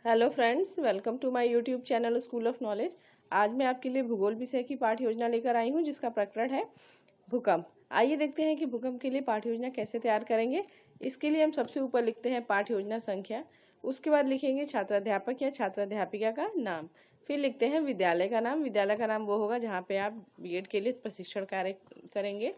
Hello friends, welcome to my YouTube channel school of knowledge. आज मैं आपके लिए भूगोल विषय की पाठ्य योजना लेकर आई हूँ जिसका प्रकरण है भूकंप। आइए देखते हैं कि भूकंप के लिए पाठ्य योजना कैसे तैयार करेंगे। इसके लिए हम सबसे ऊपर लिखते हैं पाठ्य योजना संख्या, उसके बाद लिखेंगे छात्राध्यापक या छात्राध्यापिका का नाम, फिर लिखते हैं विद्यालय का नाम। विद्यालय का नाम वो होगा जहाँ पे आप बीएड के लिए प्रशिक्षण कार्य करेंगे।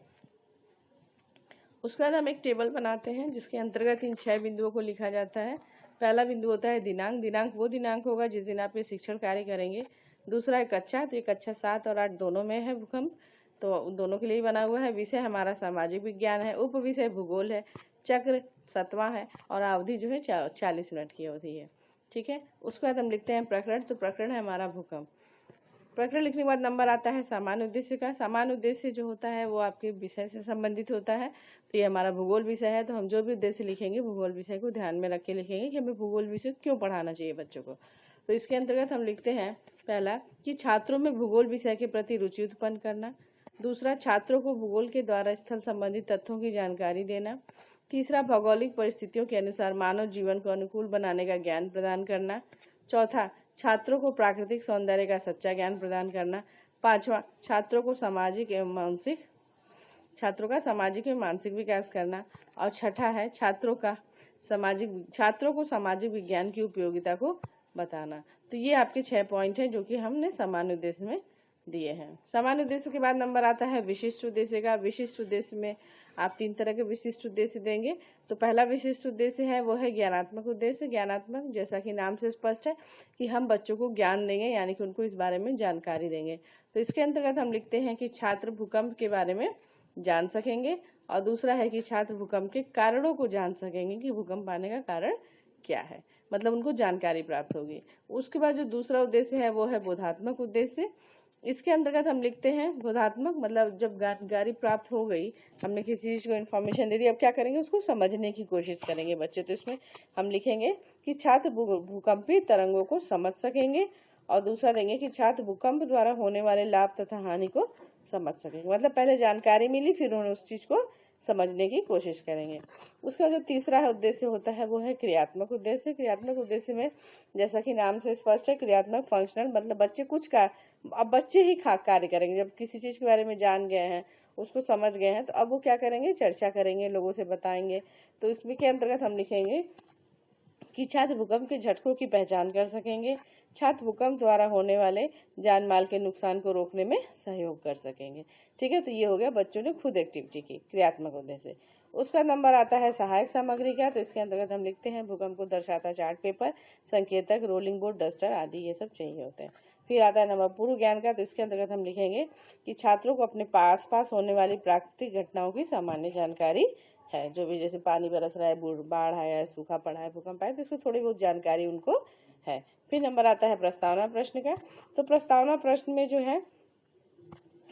उसके बाद हम एक टेबल बनाते हैं जिसके अंतर्गत इन 6 बिंदुओं को लिखा जाता है। पहला बिंदु होता है दिनांक। दिनांक वो दिनांक होगा जिस दिन आप ये शिक्षण कार्य करेंगे। दूसरा है कक्षा, तो ये कक्षा 7 और 8 दोनों में है भूकंप, तो दोनों के लिए बना हुआ है। विषय हमारा सामाजिक विज्ञान है। उप विषय भूगोल है। चक्र 7वां है और अवधि जो है 40 मिनट की अवधि है। ठीक है। उसके बाद हम लिखते हैं प्रकरण, तो प्रकरण है हमारा भूकंप। प्रकरण लिखने के बाद नंबर आता है सामान्य उद्देश्य का। सामान्य उद्देश्य जो होता है वो आपके विषय से संबंधित होता है। तो ये हमारा भूगोल विषय है, तो हम जो भी उद्देश्य लिखेंगे भूगोल विषय को ध्यान में रख के लिखेंगे कि हमें भूगोल विषय क्यों पढ़ाना चाहिए बच्चों को। तो इसके अंतर्गत हम लिखते हैं पहला कि छात्रों में भूगोल विषय के प्रति रुचि उत्पन्न करना। दूसरा, छात्रों को भूगोल के द्वारा स्थल संबंधित तथ्यों की जानकारी देना। तीसरा, भौगोलिक परिस्थितियों के अनुसार मानव जीवन को अनुकूल बनाने का ज्ञान प्रदान करना। चौथा, छात्रों को प्राकृतिक सौंदर्य का सच्चा ज्ञान प्रदान करना। पांचवा, छात्रों का सामाजिक एवं मानसिक विकास करना। और छठा है छात्रों को सामाजिक विज्ञान की उपयोगिता को बताना। तो ये आपके 6 पॉइंट हैं जो कि हमने सामान्य उद्देश्य में दिए हैं। सामान्य उद्देश्य के बाद नंबर आता है विशिष्ट उद्देश्य का। विशिष्ट उद्देश्य में आप 3 तरह के विशिष्ट उद्देश्य देंगे। तो पहला विशिष्ट उद्देश्य है वो है ज्ञानात्मक उद्देश्य। ज्ञानात्मक जैसा कि नाम से स्पष्ट है कि हम बच्चों को ज्ञान देंगे, यानी कि उनको इस बारे में जानकारी देंगे। तो इसके अंतर्गत हम लिखते हैं कि छात्र भूकंप के बारे में जान सकेंगे। और दूसरा है कि छात्र भूकंप के कारणों को जान सकेंगे कि भूकंप आने का कारण क्या है, मतलब उनको जानकारी प्राप्त होगी। उसके बाद जो दूसरा उद्देश्य है वो है बोधात्मक उद्देश्य। इसके अंतर्गत हम लिखते हैं बोधात्मक, मतलब जब जानकारी प्राप्त हो गई, हमने किसी चीज़ को इन्फॉर्मेशन दे दी, अब क्या करेंगे, उसको समझने की कोशिश करेंगे बच्चे। तो इसमें हम लिखेंगे कि छात्र भूकंपीय तरंगों को समझ सकेंगे। और दूसरा देंगे कि छात्र भूकंप द्वारा होने वाले लाभ तथा हानि को समझ सकेंगे, मतलब पहले जानकारी मिली फिर उन्होंने उस चीज़ को समझने की कोशिश करेंगे। उसका जो तीसरा उद्देश्य होता है वो है क्रियात्मक उद्देश्य। क्रियात्मक उद्देश्य में जैसा कि नाम से स्पष्ट है, क्रियात्मक फंक्शनल, मतलब बच्चे अब बच्चे ही कार्य करेंगे। जब किसी चीज़ के बारे में जान गए हैं, उसको समझ गए हैं, तो अब वो क्या करेंगे, चर्चा करेंगे, लोगों से बताएंगे। तो इसमें के अंतर्गत हम लिखेंगे कि छात्र भूकंप के झटकों की पहचान कर सकेंगे। छात्र भूकंप द्वारा होने वाले जान माल के नुकसान को रोकने में सहयोग कर सकेंगे। ठीक है, तो ये हो गया बच्चों ने खुद एक्टिविटी की, क्रियात्मक उद्देश्य। उसका नंबर आता है सहायक सामग्री का। तो इसके अंतर्गत हम लिखते हैं भूकंप को दर्शाता चार्ट पेपर, संकेतक, रोलिंग बोर्ड, डस्टर आदि ये सब चाहिए होते हैं। फिर आता है नंबर पूर्व ज्ञान का। तो इसके अंतर्गत हम लिखेंगे कि छात्रों को अपने पास होने वाली प्राकृतिक घटनाओं की सामान्य जानकारी है, जो भी जैसे पानी बरस रहा है, बाढ़ आया है, सूखा पड़ा है, भूकंप आया, तो इसमें थोड़ी बहुत जानकारी उनको है। फिर नंबर आता है प्रस्तावना प्रश्न का। तो प्रस्तावना प्रश्न में जो है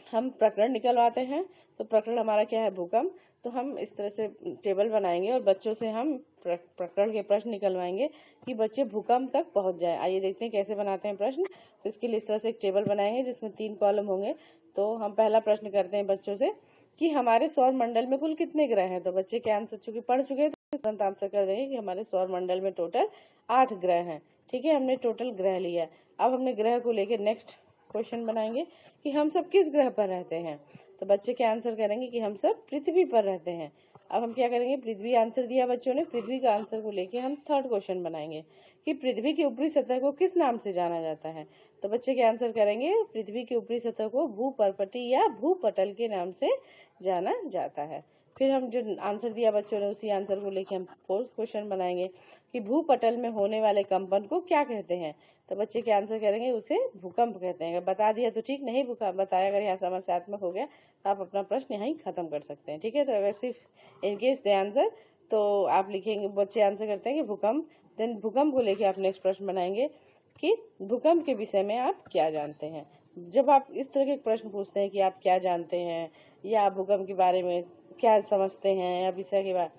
हम प्रकरण निकलवाते हैं। तो प्रकरण हमारा क्या है, भूकंप। तो हम इस तरह से टेबल बनाएंगे और बच्चों से हम प्रकरण के प्रश्न निकलवाएंगे कि बच्चे भूकंप तक पहुंच जाए। आइए देखते हैं कैसे बनाते हैं प्रश्न। तो इसके लिए इस तरह से एक टेबल बनाएंगे जिसमें 3 कॉलम होंगे। तो हम पहला प्रश्न करते हैं बच्चों से कि हमारे सौर मंडल में कुल कितने ग्रह हैं। तो बच्चे के आंसर चूंकि पढ़ चुके हैं तो तुरंत आंसर कर देंगे कि हमारे सौर मंडल में टोटल 8 ग्रह हैं। ठीक है, हमने टोटल ग्रह लिया। अब हमने ग्रह को लेकर नेक्स्ट क्वेश्चन बनाएंगे कि हम सब किस ग्रह पर रहते हैं। तो बच्चे क्या आंसर करेंगे कि हम सब पृथ्वी पर रहते हैं। अब हम क्या करेंगे, पृथ्वी आंसर दिया बच्चों ने, पृथ्वी का आंसर को लेके हम थर्ड क्वेश्चन बनाएंगे कि पृथ्वी की ऊपरी सतह को किस नाम से जाना जाता है। तो बच्चे क्या आंसर करेंगे, पृथ्वी की ऊपरी सतह को भूपर्पटी या भूपटल के नाम से जाना जाता है। फिर हम जो आंसर दिया बच्चों ने उसी आंसर को लेके हम फोर्थ क्वेश्चन बनाएंगे कि भूपटल में होने वाले कंपन को क्या कहते हैं। तो बच्चे के आंसर करेंगे उसे भूकंप कहते हैं। अगर बता दिया तो ठीक, नहीं बताया अगर यहाँ समस्यात्मक हो गया तो आप अपना प्रश्न यहाँ ही खत्म कर सकते हैं। ठीक है, तो अगर सिर्फ इनकेस दे आंसर तो आप लिखेंगे, बच्चे आंसर करते हैं कि भूकंप, देन भूकंप को लेके आप नेक्स्ट प्रश्न बनाएंगे कि भूकंप के विषय में आप क्या जानते हैं। जब आप इस तरह के प्रश्न पूछते हैं कि आप क्या जानते हैं या भूकंप के बारे में क्या समझते हैं या विषय के बारे,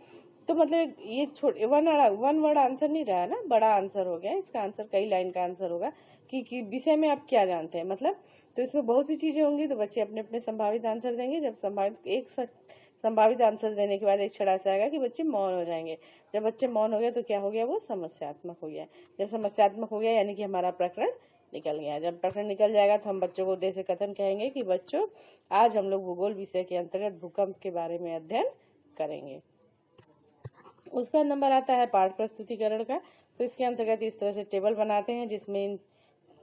तो मतलब ये छोटे वन वर्ड आंसर नहीं रहा ना, बड़ा आंसर हो गया। इसका आंसर कई लाइन का आंसर होगा कि विषय में आप क्या जानते हैं, मतलब। तो इसमें बहुत सी चीजें होंगी, तो बच्चे अपने अपने संभावित आंसर देंगे। जब संभावित एक संभावित आंसर देने के बाद एक छड़ा से आएगा कि बच्चे मौन हो जाएंगे। जब बच्चे मौन हो गए तो क्या हो गया, वो समस्यात्मक हो गया। जब समस्यात्मक हो गया यानी कि हमारा प्रकरण निकल गया। जब प्रकरण निकल जाएगा तो हम बच्चों को उद्देश्य कथन कहेंगे कि बच्चों आज हम लोग भूगोल विषय के अंतर्गत भूकंप के बारे में अध्ययन करेंगे। उसका नंबर आता है पाठ प्रस्तुतिकरण का। तो इसके अंतर्गत इस तरह से टेबल बनाते हैं जिसमें इन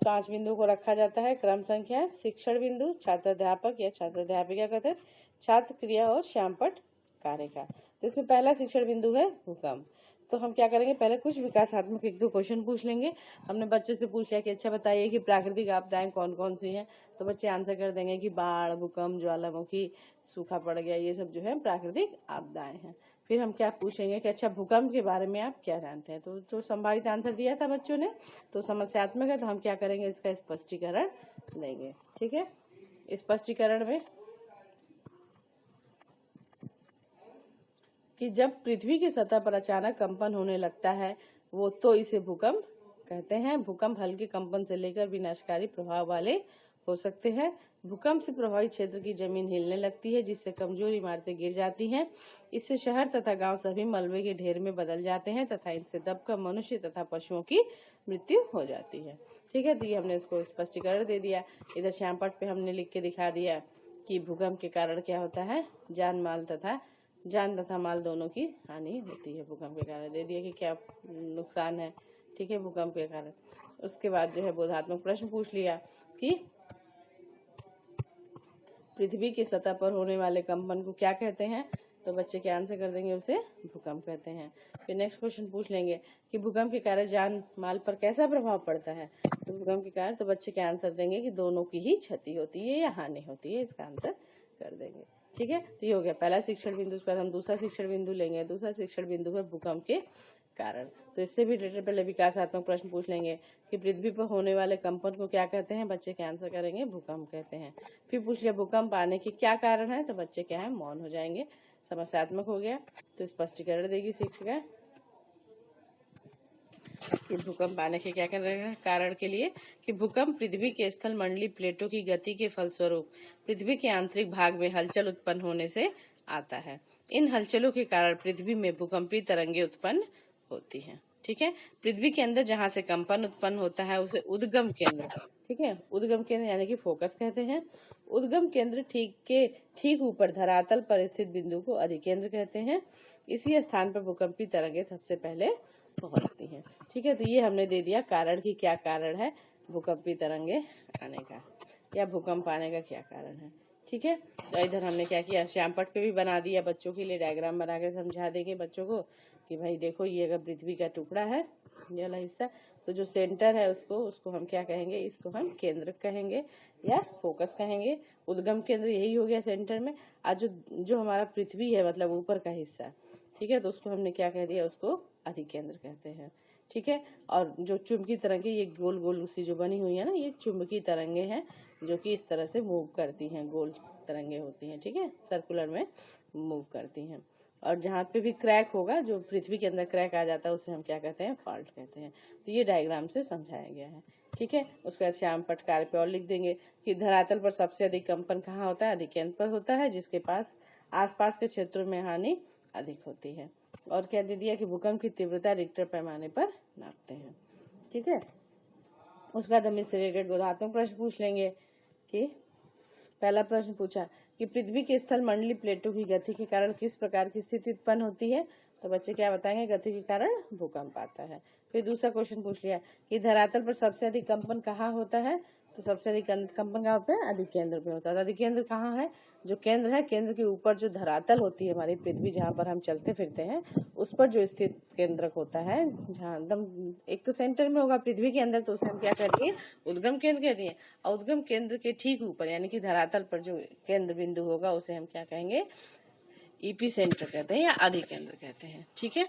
5 बिंदु को रखा जाता है। क्रम संख्या, शिक्षण बिंदु, छात्राध्यापक या छात्राध्यापिका कथन, छात्र क्रिया और श्यामपट्ट कार्य का। तो इसमें पहला शिक्षण बिंदु है भूकंप। तो हम क्या करेंगे, पहले कुछ विकासात्मक 1-2 क्वेश्चन पूछ लेंगे। हमने बच्चों से पूछ लिया कि अच्छा बताइए कि प्राकृतिक आपदाएं कौन कौन सी हैं। तो बच्चे आंसर कर देंगे कि बाढ़, भूकंप, ज्वालामुखी, सूखा पड़ गया, ये सब जो है प्राकृतिक आपदाएं हैं। फिर हम क्या पूछेंगे कि अच्छा भूकंप के बारे में आप क्या जानते हैं। तो संभावित आंसर दिया था बच्चों ने, तो समस्यात्मक है तो हम क्या करेंगे, इसका स्पष्टीकरण देंगे। ठीक है, स्पष्टीकरण में कि जब पृथ्वी की सतह पर अचानक कंपन होने लगता है वो तो इसे भूकंप कहते हैं। भूकंप हल्के कंपन से लेकर विनाशकारी प्रभाव वाले हो सकते हैं। भूकंप से प्रभावित क्षेत्र की जमीन हिलने लगती है जिससे कमजोर इमारतें गिर जाती हैं। इससे शहर तथा गांव सभी मलबे के ढेर में बदल जाते हैं तथा इनसे दबकर मनुष्य तथा पशुओं की मृत्यु हो जाती है। ठीक है, तो ये हमने इसको स्पष्टीकरण दे दिया। इधर श्यामपट्ट पे हमने लिख के दिखा दिया कि भूकंप के कारण क्या होता है, जान तथा माल दोनों की हानि होती है। भूकंप के कारण दे दिया कि क्या नुकसान है। ठीक है, भूकंप के कारण। उसके बाद जो है बोधात्मक प्रश्न पूछ लिया कि पृथ्वी की सतह पर होने वाले कंपन को क्या कहते हैं। तो बच्चे क्या आंसर कर देंगे, उसे भूकंप कहते हैं। फिर नेक्स्ट क्वेश्चन पूछ लेंगे कि भूकंप के कारण जान माल पर कैसा प्रभाव पड़ता है। तो भूकंप के कारण तो बच्चे क्या आंसर देंगे कि दोनों की ही क्षति होती है या हानि होती है, इसका आंसर कर देंगे। ठीक है, तो ये हो गया पहला शिक्षण बिंदु। उसके बाद हम दूसरा शिक्षण बिंदु लेंगे। दूसरा शिक्षण बिंदु है भूकंप के कारण। तो इससे भी रिलेटेड पहले विकासात्मक प्रश्न पूछ लेंगे कि पृथ्वी पर होने वाले कंपन को क्या कहते हैं। बच्चे क्या आंसर करेंगे, भूकंप कहते हैं। फिर पूछ लिया भूकंप आने के क्या कारण है। तो बच्चे क्या है, मौन हो जाएंगे। समस्यात्मक हो गया तो स्पष्टीकरण देगी शिक्षिका कि भूकंप आने के क्या कारण के लिए कि भूकंप पृथ्वी के स्थल मंडलीय प्लेटों की गति के फलस्वरूप पृथ्वी के आंतरिक भाग में हलचल उत्पन्न होने से आता है। इन हलचलों के कारण पृथ्वी में भूकंपीय तरंगे उत्पन्न होती हैं। ठीक है, पृथ्वी के अंदर जहाँ से कंपन उत्पन्न होता है उसे उद्गम केंद्र, ठीक है, उद्गम केंद्र यानी कि फोकस कहते हैं। उद्गम केंद्र ठीक ऊपर धरातल पर स्थित बिंदु को अधिकेंद्र कहते हैं। इसी स्थान पर भूकंपीय तरंगे सबसे पहले पहुंचती हैं। ठीक है, तो ये हमने दे दिया कारण की क्या कारण है भूकंपीय तरंगे आने का या भूकंप आने का क्या कारण है। ठीक है, तो इधर हमने क्या किया, श्यामपट्ट पे भी बना दिया बच्चों के लिए, डायग्राम बना के समझा देंगे बच्चों को कि भाई देखो ये अगर पृथ्वी का टुकड़ा है ये वाला हिस्सा, तो जो सेंटर है उसको हम क्या कहेंगे, इसको हम केंद्र कहेंगे या फोकस कहेंगे। उद्गम केंद्र यही हो गया सेंटर में। आज जो हमारा पृथ्वी है मतलब ऊपर का हिस्सा, ठीक है, तो उसको हमने क्या कह दिया, उसको अधिकेंद्र कहते हैं। ठीक है, और जो चुंबकीय तरंगे ये गोल गोल सी जो बनी हुई है ना, ये चुंबकीय तरंगे हैं जो कि इस तरह से मूव करती हैं, गोल तरंगे होती हैं। ठीक है, सर्कुलर में मूव करती हैं। और जहाँ पे भी क्रैक होगा, जो पृथ्वी के अंदर क्रैक आ जाता है, उसे हम क्या कहते हैं, फॉल्ट कहते हैं। तो ये डायग्राम से समझाया गया है। ठीक है, उसके बाद श्यामपट्ट कार्य पे और लिख देंगे कि धरातल पर सबसे अधिक कंपन कहाँ होता है, अधिकेंद्र पर होता है, जिसके पास आसपास के क्षेत्रों में हानि अधिक होती है। और क्या दे दिया कि भूकंप की तीव्रता रिक्टर पैमाने पर नापते हैं। ठीक है, उसके बाद हम इससे रिलेटेड बोधात्मक प्रश्न पूछ लेंगे कि पहला प्रश्न पूछा कि पृथ्वी के स्थल मंडलीय प्लेटों की गति के कारण किस प्रकार की स्थिति उत्पन्न होती है। तो बच्चे क्या बताएंगे, गति के कारण भूकंप आता है। फिर दूसरा क्वेश्चन पूछ लिया कि धरातल पर सबसे अधिक कंपन कहाँ होता है। तो सबसे अधिक कंपन कहाँ पे, अधिकेंद्र पे होता है। अधिकेंद्र कहाँ है, जो केंद्र है, केंद्र के ऊपर जो धरातल होती है हमारी पृथ्वी, जहाँ पर हम चलते फिरते हैं, उस पर जो स्थित केंद्रक होता है, जहाँ एकदम एक तो सेंटर में होगा पृथ्वी के अंदर, तो उसे हम क्या कहते हैं, उद्गम केंद्र कहते हैं। और उद्गम केंद्र के ठीक ऊपर यानी कि धरातल पर जो केंद्र बिंदु होगा उसे हम क्या कहेंगे, ईपी सेंटर कहते हैं या अधिकेंद्र कहते हैं। ठीक है,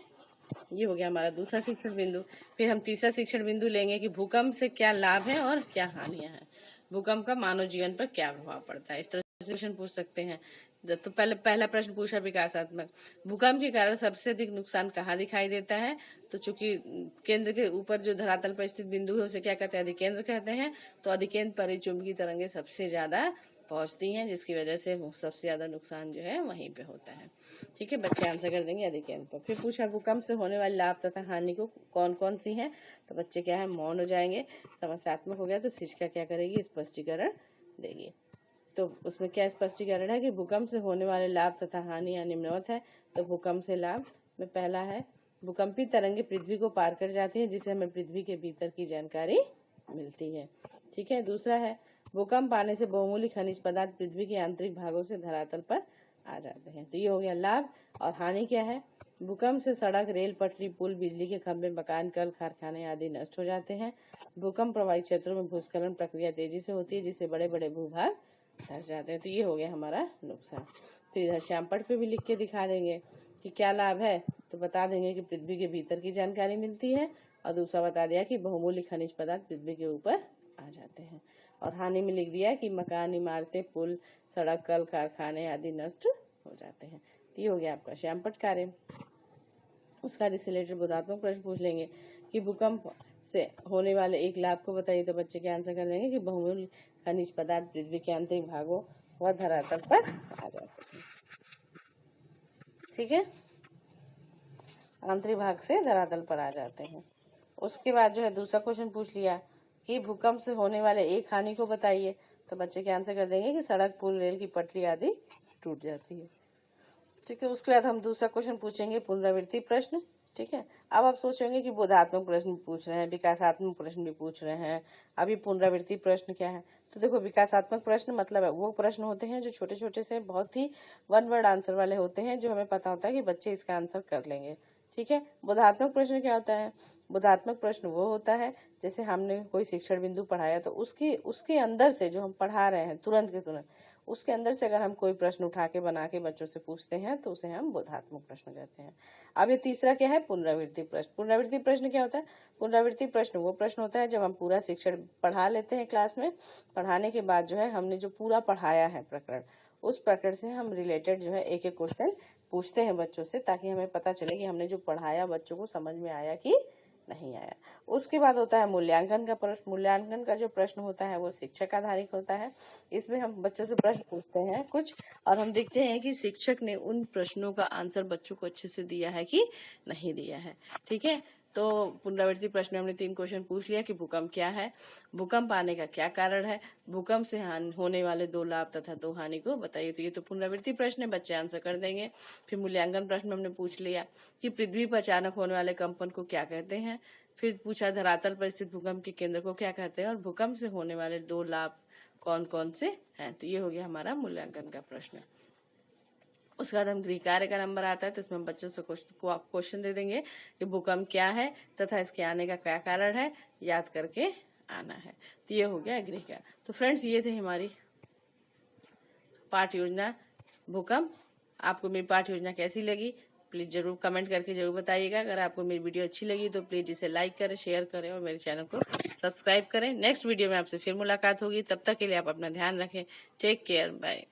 ये हो गया हमारा दूसरा शिक्षण बिंदु। फिर हम तीसरा शिक्षण बिंदु लेंगे कि भूकंप से क्या लाभ है और क्या हानियां हैं, भूकंप का मानव जीवन पर क्या प्रभाव पड़ता है। इस तरह से क्वेश्चन पूछ सकते हैं। तो पहला प्रश्न पूछा विकासात्मक, भूकंप के कारण सबसे अधिक नुकसान कहाँ दिखाई देता है। तो चूंकि केंद्र के ऊपर जो धरातल पर स्थित बिंदु है उसे क्या कहते हैं, अधिकेंद्र कहते हैं। तो अधिकेंद्र पर ही चुंबकीय तरंगे सबसे ज्यादा पहुंचती हैं, जिसकी वजह से सबसे ज़्यादा नुकसान जो है वहीं पे होता है। ठीक है, बच्चे आंसर कर देंगे यदि के पर। फिर पूछा भूकंप से होने वाले लाभ तथा हानि को कौन कौन सी हैं, तो बच्चे क्या है मौन हो जाएंगे। समस्यात्मक हो गया तो शिक्षिका क्या करेगी, स्पष्टीकरण देगी। तो उसमें क्या स्पष्टीकरण है कि भूकंप से होने वाले लाभ तथा हानि निम्नवत है। तो भूकंप से लाभ में पहला है भूकंपी तरंगे पृथ्वी को पार कर जाती है, जिससे हमें पृथ्वी के भीतर की जानकारी मिलती है। ठीक है, दूसरा है भूकंप आने से बहुमूल्य खनिज पदार्थ पृथ्वी के आंतरिक भागों से धरातल पर आ जाते हैं। तो ये हो गया लाभ। और हानि क्या है, भूकंप से सड़क, रेल पटरी, पुल, बिजली के खंभे, मकान, कल कारखाने आदि नष्ट हो जाते हैं। भूकंप प्रभावित क्षेत्रों में भूस्खलन प्रक्रिया तेजी से होती है, जिससे बड़े बड़े भूभाग धस जाते हैं। तो ये हो गया हमारा नुकसान। फिर इधर श्यामपट्ट पे भी लिख के दिखा देंगे कि क्या लाभ है, तो बता देंगे कि पृथ्वी के भीतर की जानकारी मिलती है, और दूसरा बता दिया कि बहुमूल्य खनिज पदार्थ पृथ्वी के ऊपर आ जाते हैं। और हानि में लिख दिया कि मकान, इमारतें, पुल, सड़क, कल कारखाने आदि नष्ट हो जाते हैं। तो ये हो गया आपका श्यामपट्ट कार्य। उसका रिलेटेड बोधात्मक प्रश्न पूछ लेंगे कि भूकंप से होने वाले एक लाभ को बताइए, तो बच्चे क्या आंसर कर देंगे कि बहुमूल्य खनिज पदार्थ पृथ्वी के आंतरिक भागों व धरातल पर आ जाते हैं। ठीक है, आंतरिक भाग से धरातल पर आ जाते हैं। उसके बाद जो है दूसरा क्वेश्चन पूछ लिया कि भूकंप से होने वाले एक हानि को बताइए, तो बच्चे क्या आंसर कर देंगे कि सड़क, पुल, रेल की पटरी आदि टूट जाती है। ठीक है, उसके बाद हम दूसरा क्वेश्चन पूछेंगे पुनरावृत्ति प्रश्न। ठीक है, अब आप सोचेंगे कि बोधात्मक प्रश्न पूछ रहे हैं, विकासात्मक प्रश्न भी पूछ रहे हैं, अभी पुनरावृत्ति प्रश्न क्या है। तो देखो, विकासात्मक प्रश्न मतलब है वो प्रश्न होते हैं जो छोटे छोटे से बहुत ही वन वर्ड आंसर वाले होते हैं, जो हमें पता होता है कि बच्चे इसका आंसर कर लेंगे। ठीक है, बोधात्मक प्रश्न क्या होता है, बोधात्मक प्रश्न वो होता है जैसे हमने कोई शिक्षण बिंदु पढ़ाया, तो उसके अंदर से जो हम पढ़ा रहे हैं तुरंत के तुरंत उसके अंदर से अगर हम कोई प्रश्न उठा के बना के बच्चों से पूछते हैं तो उसे हम बोधात्मक प्रश्न कहते हैं। अब ये तीसरा क्या है, पुनरावृत्ति प्रश्न। पुनरावृत्ति प्रश्न क्या होता है, पुनरावृत्ति प्रश्न वो प्रश्न होता है जब हम पूरा शिक्षण पढ़ा लेते हैं क्लास में, पढ़ाने के बाद जो है हमने जो पूरा पढ़ाया है प्रकरण, उस प्रकरण से हम रिलेटेड जो है एक एक क्वेश्चन पूछते हैं बच्चों से, ताकि हमें पता चले कि हमने जो पढ़ाया बच्चों को समझ में आया कि नहीं आया। उसके बाद होता है मूल्यांकन का प्रश्न। मूल्यांकन का जो प्रश्न होता है वो शिक्षक आधारित होता है। इसमें हम बच्चों से प्रश्न पूछते हैं कुछ, और हम देखते हैं कि शिक्षक ने उन प्रश्नों का आंसर बच्चों को अच्छे से दिया है कि नहीं दिया है। ठीक है, तो पुनरावृत्ति प्रश्न में हमने 3 क्वेश्चन पूछ लिया कि भूकंप क्या है, भूकंप आने का क्या कारण है, भूकंप से होने वाले 2 लाभ तथा 2 हानि को बताइए। तो ये तो पुनरावृत्ति प्रश्न है, बच्चे आंसर कर देंगे। फिर मूल्यांकन प्रश्न में हमने पूछ लिया कि पृथ्वी पर अचानक होने वाले कंपन को क्या कहते हैं। फिर पूछा धरातल पर स्थित भूकंप के केंद्र को क्या कहते हैं, और भूकंप से होने वाले 2 लाभ कौन कौन से हैं। तो ये हो गया हमारा मूल्यांकन का प्रश्न। उसके बाद हम गृह कार्य का नंबर आता है, तो इसमें हम बच्चों से क्वेश्चन दे देंगे कि भूकंप क्या है तथा इसके आने का क्या कारण है, याद करके आना है। तो ये हो गया गृह कार्य। तो फ्रेंड्स, ये थे हमारी पाठ योजना भूकंप। आपको मेरी पाठ योजना कैसी लगी प्लीज जरूर कमेंट करके जरूर बताइएगा। अगर आपको मेरी वीडियो अच्छी लगी तो प्लीज इसे लाइक करें, शेयर करें और मेरे चैनल को सब्सक्राइब करें। नेक्स्ट वीडियो में आपसे फिर मुलाकात होगी, तब तक के लिए आप अपना ध्यान रखें। Take care, bye.